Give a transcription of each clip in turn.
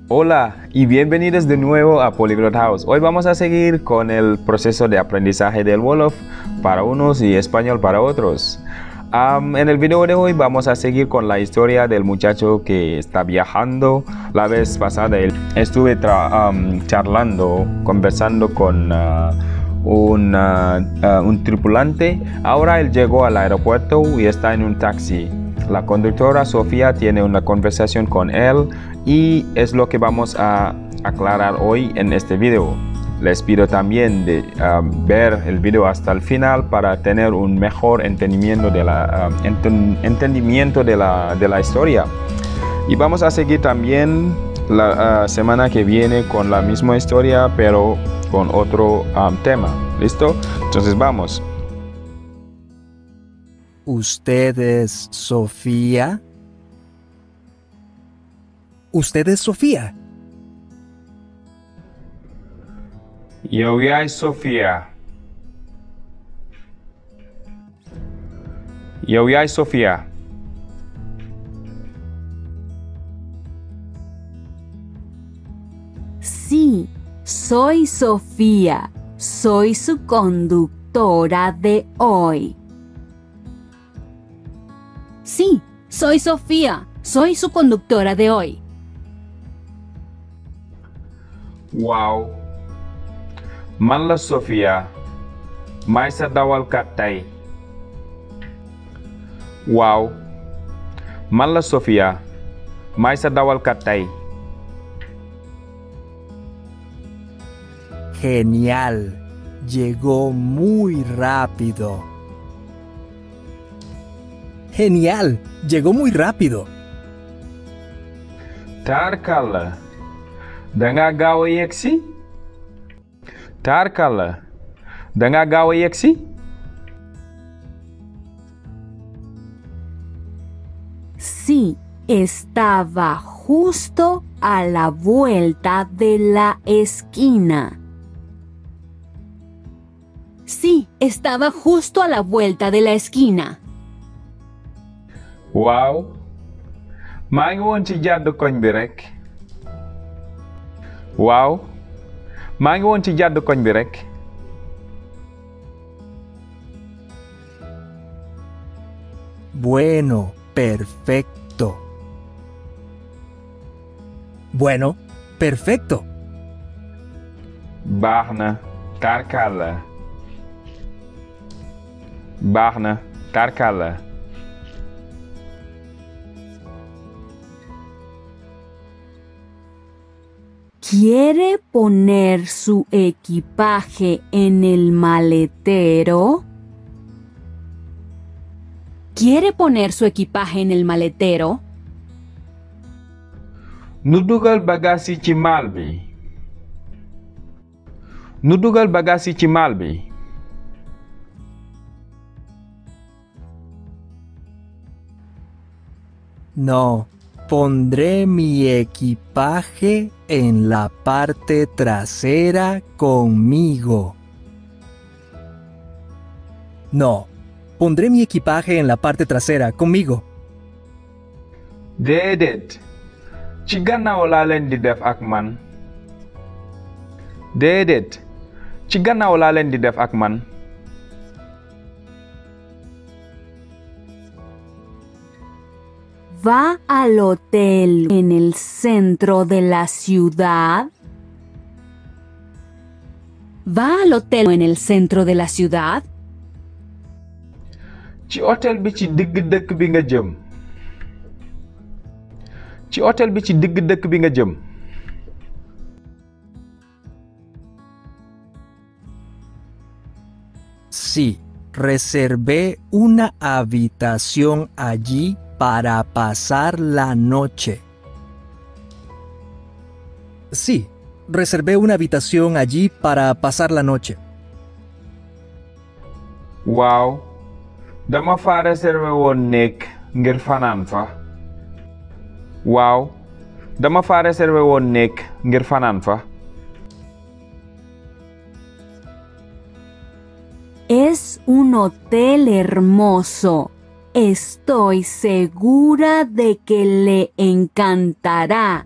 Hola y bienvenidos de nuevo a Polyglot House. Hoy vamos a seguir con el proceso de aprendizaje del Wolof para unos y español para otros. En el video de hoy vamos a seguir con la historia del muchacho que está viajando. La vez pasada estuve conversando con un tripulante. Ahora él llegó al aeropuerto y está en un taxi. La conductora Sofía tiene una conversación con él y es lo que vamos a aclarar hoy en este video. Les pido también de ver el video hasta el final para tener un mejor entendimiento de la historia. Y vamos a seguir también la semana que viene con la misma historia, pero con otro tema. ¿Listo? Entonces vamos. ¿Usted es Sofía? ¿Usted es Sofía? Yo soy Sofía. Yo soy Sofía. Sí, soy Sofía. Soy su conductora de hoy. Sí, soy Sofía. Soy su conductora de hoy. Wow. Man la Sofía. May sa dawalkat tay. Wow. Man la Sofía. May sa dawalkat tay. Genial. Llegó muy rápido. Genial. Llegó muy rápido. Tarkalla. Danga gaaw a yegsi? Tarkalla. Danga gaaw a yegsi? Sí, estaba justo a la vuelta de la esquina. Sí, estaba justo a la vuelta de la esquina. Wow. Maa ngi woon ci jàdd koñ bi rek. Waaw. Maa ngi woon ci jàdd koñ bi rek. Bueno, perfecto. Bueno, perfecto. Baax na. Tarkalla. Baax na. Tarkalla. ¿Quiere poner su equipaje en el maletero? ¿Quiere poner su equipaje en el maletero? Nu dugal bagaas yi ci maal bi. Nu dugal bagaas yi ci maal bi. No, pondré mi equipaje en la parte trasera conmigo. No, pondré mi equipaje en la parte trasera conmigo. Déedéet. Ci gannaaw laa leen di def ak man. Déedéet. Ci gannaaw laa leen di def ak man. ¿Va al hotel en el centro de la ciudad? ¿Va al hotel en el centro de la ciudad? Ci hôtel bi ci digg dëkk bi nga jëm. Ci hôtel bi ci digg dëkk bi nga jëm. Sí, reservé una habitación allí para pasar la noche. Sí, reservé una habitación allí para pasar la noche. Waaw. Dama fa réservé woon néeg ngir fanaan fa. Waaw. Dama fa réservé woon néeg ngir fanaan fa. Es un hotel hermoso. Estoy segura de que le encantará.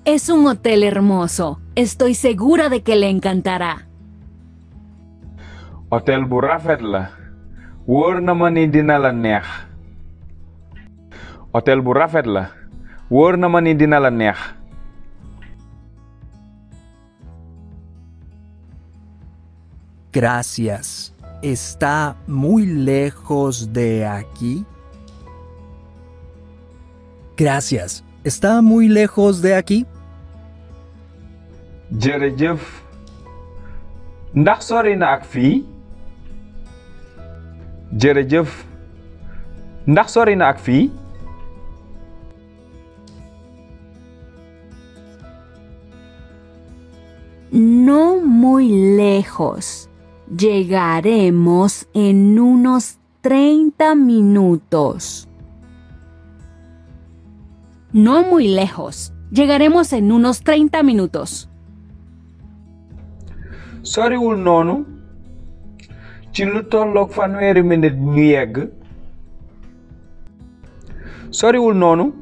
Es un hotel hermoso. Estoy segura de que le encantará. Hotel bu rafet la. Wóor na ma ni dina la neex. Hotel bu rafet la. Wóor na ma ni dina la neex. Gracias. ¿Está muy lejos de aquí? Gracias. ¿Está muy lejos de aquí? Jërëjëf. Ndax sori na ak fii? Jërëjëf. Ndax sori na ak fii? No muy lejos. Llegaremos en unos 30 minutos. No muy lejos. Llegaremos en unos 30 minutos. Soriwul noonu. Ci lu tolloog fanweeri minute ñu yegg. Soriwul noonu.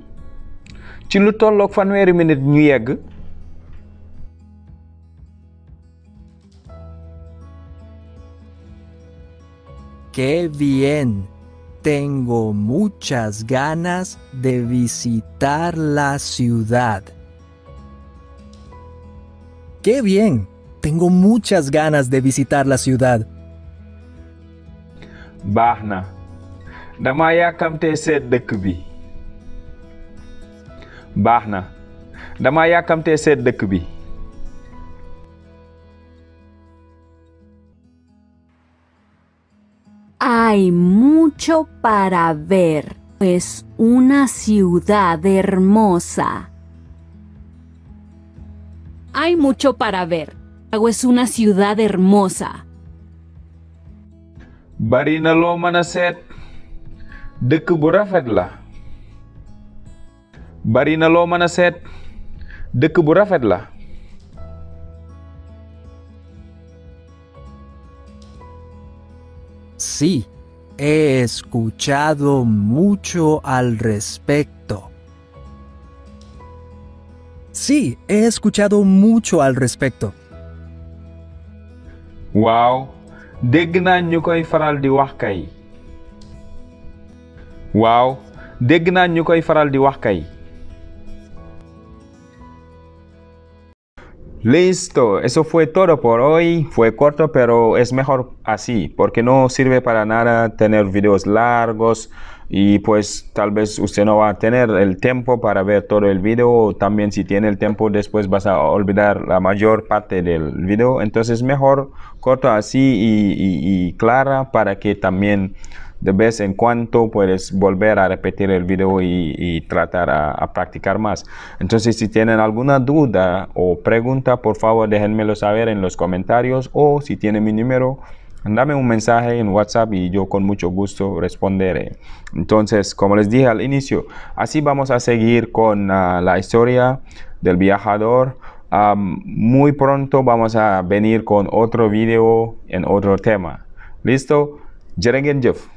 Ci lu tolloog fanweeri minute ñu yegg. ¡Qué bien! Tengo muchas ganas de visitar la ciudad. ¡Qué bien! Tengo muchas ganas de visitar la ciudad. Baax na. Dama yàkkamtee seet dëkk bi. Baax na. Dama yàkkamtee seet dëkk bi. Hay mucho para ver. Es una ciudad hermosa. Hay mucho para ver. Es una ciudad hermosa. Bari na loo mën a seet. Dëkk bu rafet la. Bari na loo mën a seet. Dëkk bu rafet la. Sí, he escuchado mucho al respecto. Sí, he escuchado mucho al respecto. Waaw. Dégg naa ñu koy faral di wax kay. Waaw. Dégg naa ñu koy faral di wax kay. Listo, eso fue todo por hoy. Fue corto, pero es mejor así, porque no sirve para nada tener videos largos y pues tal vez usted no va a tener el tiempo para ver todo el video. También si tiene el tiempo después vas a olvidar la mayor parte del video. Entonces mejor corto así y clara para que también de vez en cuando puedes volver a repetir el video y tratar a practicar más. Entonces, si tienen alguna duda o pregunta, por favor déjenmelo saber en los comentarios, o si tienen mi número, dame un mensaje en WhatsApp y yo con mucho gusto responderé. Entonces, como les dije al inicio, así vamos a seguir con la historia del viajador. Muy pronto vamos a venir con otro video en otro tema. ¿Listo? Jërë ngeen jëf.